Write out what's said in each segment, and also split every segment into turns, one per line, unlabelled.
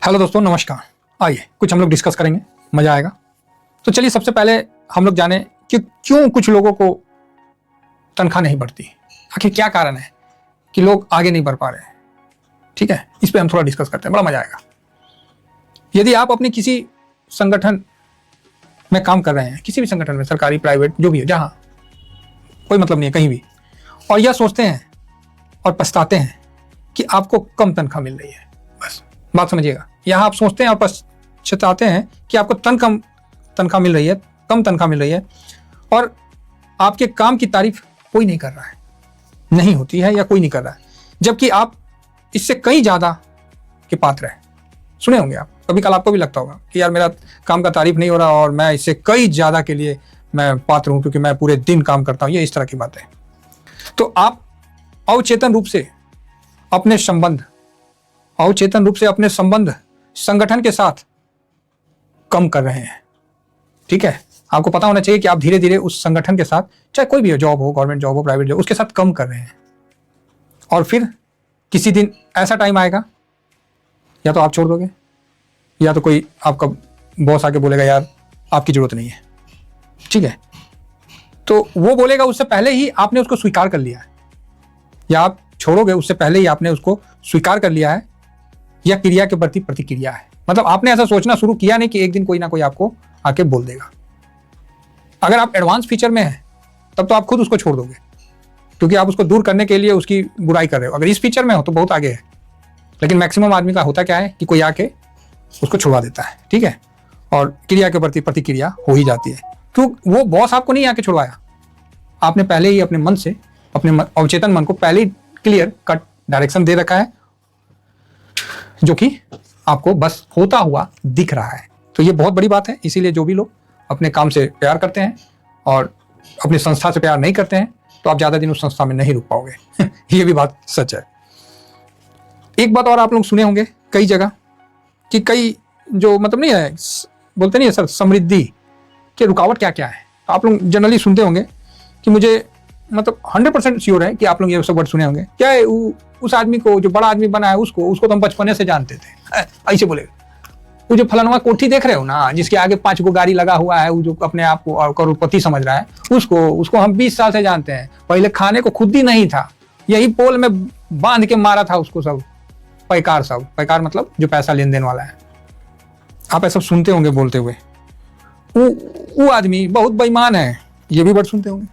Hello दोस्तों, नमस्कार। आइए कुछ हम लोग डिस्कस करेंगे, मजा आएगा। तो चलिए सबसे पहले हम लोग जाने कि क्यों कुछ लोगों को तनख्वाह नहीं बढ़ती। आखिर क्या कारण है कि लोग आगे नहीं बढ़ पा रहे हैं। ठीक है, इस पे हम थोड़ा डिस्कस करते हैं, बड़ा मजा आएगा। यदि आप अपने किसी संगठन में काम कर रहे हैं, किसी भी संगठन में, सरकारी प्राइवेट जो भी हो, जहाँ कोई मतलब नहीं है कहीं भी, और यह सोचते हैं और पछताते हैं कि आपको कम तनख्वाह मिल रही है, बस बात समझिएगा। यहाँ आप सोचते हैं और पछताते हैं कि आपको कम तनख्वाह मिल रही है, कम तनख्वाह मिल रही है, और आपके काम की तारीफ कोई नहीं कर रहा है, नहीं होती है या कोई नहीं कर रहा है, जबकि आप इससे कई ज़्यादा के पात्र हैं। सुने होंगे आप, कभी कल आपको भी लगता होगा कि यार मेरा काम का तारीफ नहीं हो रहा और मैं इससे कई ज़्यादा के लिए मैं पात्र हूँ क्योंकि मैं पूरे दिन काम करता हूँ, ये इस तरह की बातें। तो आप अवचेतन रूप से अपने संबंध संगठन के साथ कम कर रहे हैं। ठीक है, आपको पता होना चाहिए कि आप धीरे धीरे उस संगठन के साथ, चाहे कोई भी हो, जॉब हो, गवर्नमेंट जॉब हो, प्राइवेट जॉब, उसके साथ कम कर रहे हैं। और फिर किसी दिन ऐसा टाइम आएगा, या तो आप छोड़ दोगे या तो कोई आपका बॉस आके बोलेगा यार आपकी जरूरत नहीं है। ठीक है, तो वो बोलेगा उससे पहले ही आपने उसको स्वीकार कर लिया है, या आप छोड़ोगे उससे पहले ही आपने उसको स्वीकार कर लिया है, या क्रिया के प्रति प्रतिक्रिया है। मतलब आपने ऐसा सोचना शुरू किया नहीं कि एक दिन कोई ना कोई आपको आके बोल देगा। अगर आप एडवांस फीचर में हैं तब तो आप खुद उसको छोड़ दोगे, क्योंकि आप उसको दूर करने के लिए उसकी बुराई कर रहे हो। अगर इस फीचर में हो तो बहुत आगे है, लेकिन मैक्सिमम आदमी का होता क्या है कि कोई आके उसको छुड़वा देता है। ठीक है, और क्रिया के प्रति प्रतिक्रिया हो ही जाती है। क्यों? वो बॉस आपको नहीं आके छुड़वाया, आपने पहले ही अपने मन से, अपने अवचेतन मन को पहले ही क्लियर कट डायरेक्शन दे रखा है, जो कि आपको बस होता हुआ दिख रहा है। तो ये बहुत बड़ी बात है। इसीलिए जो भी लोग अपने काम से प्यार करते हैं और अपनी संस्था से प्यार नहीं करते हैं, तो आप ज़्यादा दिन उस संस्था में नहीं रुक पाओगे। ये भी बात सच है। एक बात और आप लोग सुने होंगे कई जगह कि कई जो मतलब नहीं है, बोलते नहीं है सर, समृद्धि के रुकावट क्या क्या है। तो आप लोग जनरली सुनते होंगे कि मुझे मतलब 100% श्योर है कि आप लोग ये सब वर्ड सुने होंगे। क्या है, उस आदमी को, जो बड़ा आदमी बना है, उसको तो हम बचपने से जानते थे। ऐसे बोले, वो जो फलानुमा कोठी देख रहे हो ना, जिसके आगे 5 गो गाड़ी लगा हुआ है, वो जो अपने आप को करोड़पति समझ रहा है, उसको हम 20 साल से जानते हैं। पहले खाने को खुद ही नहीं था, यही पोल में बांध के मारा था उसको सब पैकार। सब पैकार मतलब जो पैसा लेन देन वाला है। आप ऐसा सुनते होंगे बोलते हुए, वो आदमी बहुत बेईमान है, ये भी वर्ड सुनते होंगे।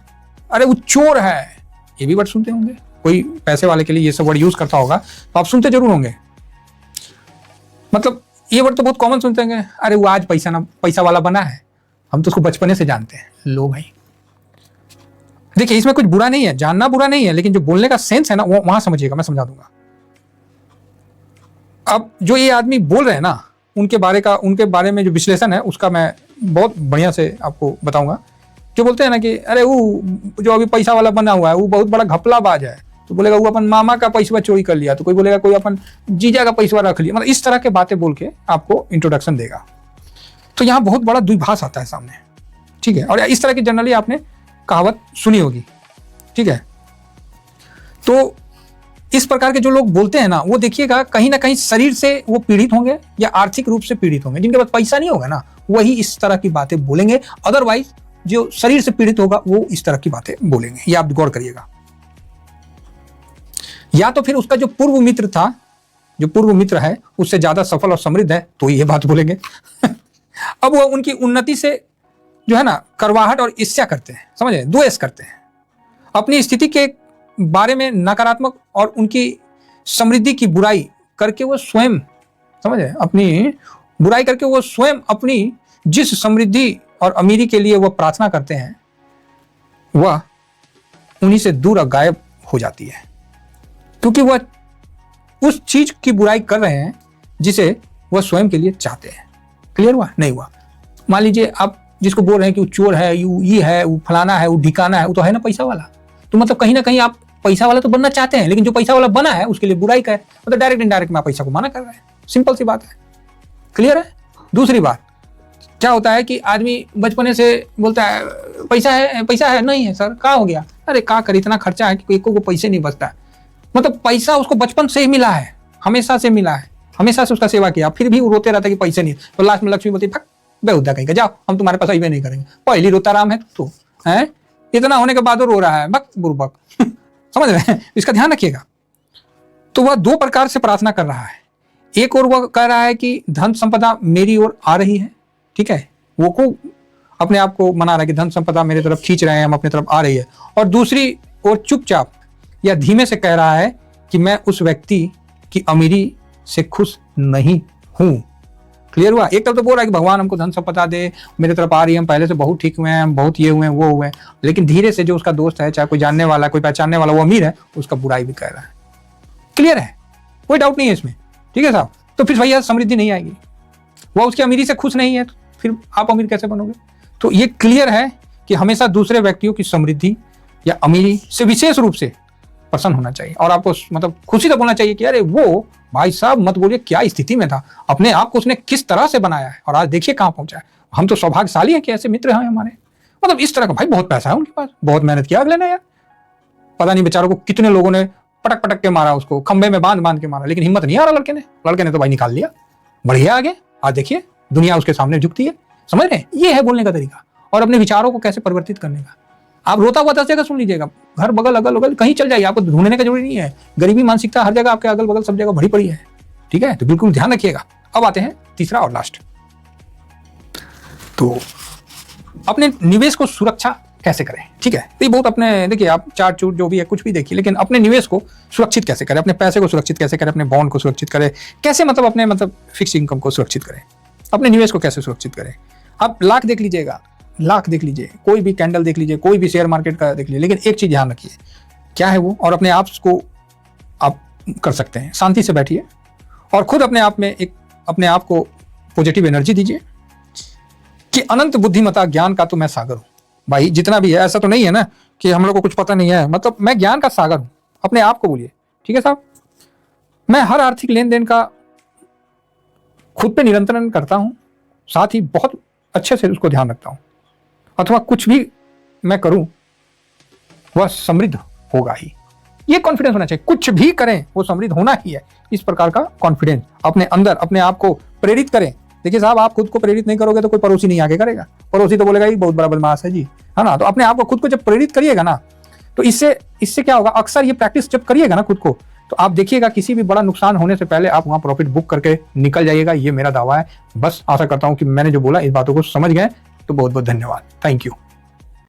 अरे वो चोर है, ये भी वर्ड सुनते होंगे। कोई पैसे वाले के लिए ये सब वर्ड यूज करता होगा तो आप सुनते जरूर होंगे। मतलब ये वर्ड तो बहुत कॉमन सुनते होंगे। अरे वो आज पैसा वाला बना है, हम तो उसको बचपने से जानते हैं। लो भाई, देखिए इसमें कुछ बुरा नहीं है, जानना बुरा नहीं है, लेकिन जो बोलने का सेंस है ना, वो वहां समझिएगा, मैं समझा दूंगा। अब जो ये आदमी बोल रहे हैं ना, उनके बारे में जो विश्लेषण है उसका मैं बहुत बढ़िया से आपको बताऊंगा। जो बोलते हैं ना कि अरे वो जो अभी पैसा वाला बना हुआ है वो बहुत बड़ा घपलाबाज है, तो बोलेगा वो अपन मामा का पैसा चोरी कर लिया, तो कोई बोलेगा कोई अपन जीजा का पैसा रख लिया। मतलब इस तरह के बातें बोल के आपको इंट्रोडक्शन देगा। तो यहाँ बहुत बड़ा द्विभाष आता है सामने। ठीक है, और इस तरह की जनरली आपने कहावत सुनी होगी। ठीक है, तो इस प्रकार के जो लोग बोलते हैं ना, वो देखिएगा कहीं ना कहीं शरीर से वो पीड़ित होंगे या आर्थिक रूप से पीड़ित होंगे। जिनके पास पैसा नहीं होगा ना, वही इस तरह की बातें बोलेंगे। अदरवाइज जो शरीर से पीड़ित होगा वो इस तरह की बातें बोलेंगे। ये आप गौर करिएगा। या तो फिर उसका जो पूर्व मित्र था, जो पूर्व मित्र है, उससे ज्यादा सफल और समृद्ध है, तो ये बात बोलेंगे। अब वो उनकी उन्नति से जो है ना करवाहट और ईर्ष्या करते हैं, समझे, द्वेष करते हैं। अपनी स्थिति के बारे में नकारात्मक और उनकी समृद्धि की बुराई करके वो स्वयं, समझे, अपनी बुराई करके वो स्वयं अपनी जिस समृद्धि और अमीरी के लिए वो प्रार्थना करते हैं, वह उन्हीं से दूर और गायब हो जाती है, क्योंकि वह उस चीज की बुराई कर रहे हैं जिसे वह स्वयं के लिए चाहते हैं। क्लियर हुआ? नहीं हुआ? मान लीजिए आप जिसको बोल रहे हैं कि वो चोर है, ये है, वो फलाना है, वो ढिकाना है, वो तो है ना पैसा वाला। तो मतलब कहीं ना कहीं आप पैसा वाला तो बनना चाहते हैं, लेकिन जो पैसा वाला बना है उसके लिए बुराई का है, मतलब डायरेक्ट इनडायरेक्ट में आप पैसा को मना कर रहे हैं। सिंपल सी बात है। क्लियर है? दूसरी बात क्या होता है कि आदमी बचपने से बोलता है पैसा है, नहीं है सर, कहाँ हो गया? अरे कहाँ कर, इतना खर्चा है कि एको को पैसे नहीं बचता है। मतलब पैसा उसको बचपन से ही मिला है, हमेशा से मिला है, हमेशा से उसका सेवा किया, फिर भी वो रोते रहता कि पैसे नहीं, तो लास्ट में लक्ष्मी बोलती, बेहुदा कहीं का, जाओ हम तुम्हारे पास अइबे नहीं करेंगे, पहली रोता राम है तो है, इतना होने के बाद रो रहा है, बक बुरबक समझ रहे हैं, इसका ध्यान रखिएगा। तो वह दो प्रकार से प्रार्थना कर रहा है, एक और वह कह रहा है कि धन संपदा मेरी ओर आ रही है, ठीक है, वो को अपने आप को मना रहा है कि धन संपदा मेरे तरफ खींच रहे हैं, हम अपनी तरफ आ रही है, और दूसरी ओर चुपचाप या धीमे से कह रहा है कि मैं उस व्यक्ति की अमीरी से खुश नहीं हूं। क्लियर हुआ? एक तरफ तो बोल रहा है कि भगवान हमको धन संपदा दे, मेरे तरफ आ रही है, हम पहले से बहुत ठीक हुए हैं, हम बहुत ये हुए हैं वो हुए हैं, लेकिन धीरे से जो उसका दोस्त है, चाहे कोई जानने वाला कोई पहचानने वाला वो अमीर है, उसका बुराई भी कह रहा है। क्लियर है? कोई डाउट नहीं है इसमें, ठीक है साहब? तो फिर भैया समृद्धि नहीं आएगी, वह उसकी अमीरी से खुश नहीं है, तो फिर आप अमीर कैसे बनोगे? तो ये क्लियर है कि हमेशा दूसरे व्यक्तियों की समृद्धि या अमीरी से विशेष रूप से प्रसन्न होना चाहिए, और आपको मतलब खुशी से बोलना चाहिए कि अरे वो भाई साहब मत बोलिए क्या स्थिति में था, अपने आप को उसने किस तरह से बनाया है और आज देखिए कहां पहुंचा है। हम तो सौभाग्यशाली हैं कि ऐसे मित्र हैं हमारे, मतलब इस तरह का। भाई बहुत पैसा है उनके पास, बहुत मेहनत किया अगले ने यार, पता नहीं बेचारों को कितने लोगों ने पटक पटक के मारा, उसको खंबे में बांध बांध के मारा, लेकिन हिम्मत नहीं आ रहा लड़के ने तो भाई निकाल लिया, बढ़िया आगे। आज देखिए दुनिया उसके सामने झुकती है, समझ रहे हैं? ये है बोलने का तरीका और अपने विचारों को कैसे परिवर्तित करने का। आप रोता हुआ 10 जगह सुन लीजिएगा, घर बगल अगल बगल कहीं चल जाइए, आपको ढूंढने का जरूरी नहीं है। गरीबी मानसिकता हर जगह आपके अगल बगल सब जगह भरी पड़ी है, ठीक है? तो बिल्कुल ध्यान रखिएगा। अब आते हैं तीसरा और लास्ट, तो अपने निवेश को सुरक्षा कैसे करें, ठीक है? तो ये बहुत अपने देखिए, आप चार्ट चूट जो भी है कुछ भी देखिए, लेकिन अपने निवेश को सुरक्षित कैसे करें, अपने पैसे को सुरक्षित कैसे करें, अपने बॉन्ड को सुरक्षित करें कैसे, मतलब अपने मतलब फिक्स इनकम को सुरक्षित करें, अपने निवेश को कैसे सुरक्षित करें। आप लाख देख लीजिएगा, लाख देख लीजिए, कोई भी कैंडल देख लीजिए, कोई भी शेयर मार्केट का देख लीजिए, लेकिन एक चीज ध्यान रखिए, क्या है वो, और अपने आप को आप कर सकते हैं। शांति से बैठिए और खुद अपने आप में एक अपने आप को पॉजिटिव एनर्जी दीजिए कि अनंत बुद्धिमता ज्ञान का तो मैं सागर हूं। भाई जितना भी है, ऐसा तो नहीं है ना कि हम लोग को कुछ पता नहीं है, मतलब मैं ज्ञान का सागर हूं, अपने आप को बोलिए, ठीक है साहब? मैं हर आर्थिक लेन देन का खुद पे नियंत्रण करता हूं, साथ ही बहुत अच्छे से उसको ध्यान रखता हूं, अथवा कुछ भी मैं करूं वह समृद्ध होगा ही। ये कॉन्फिडेंस होना चाहिए, कुछ भी करें वो समृद्ध होना ही है। इस प्रकार का कॉन्फिडेंस अपने अंदर अपने आप को प्रेरित करें। देखिए साहब, आप खुद को प्रेरित नहीं करोगे तो कोई पड़ोसी नहीं आगे करेगा, पड़ोसी तो बोलेगा ये बहुत बड़ा बदमाश है जी, है ना? तो अपने आप को खुद को जब प्रेरित करिएगा ना, तो इससे क्या होगा, अक्सर ये प्रैक्टिस जब करिएगा ना खुद को, तो आप देखिएगा किसी भी बड़ा नुकसान होने से पहले आप वहां प्रॉफिट बुक करके निकल जाइएगा। ये मेरा दावा है। बस आशा करता हूं कि मैंने जो बोला इस बातों को समझ गए। तो बहुत बहुत धन्यवाद, थैंक यू।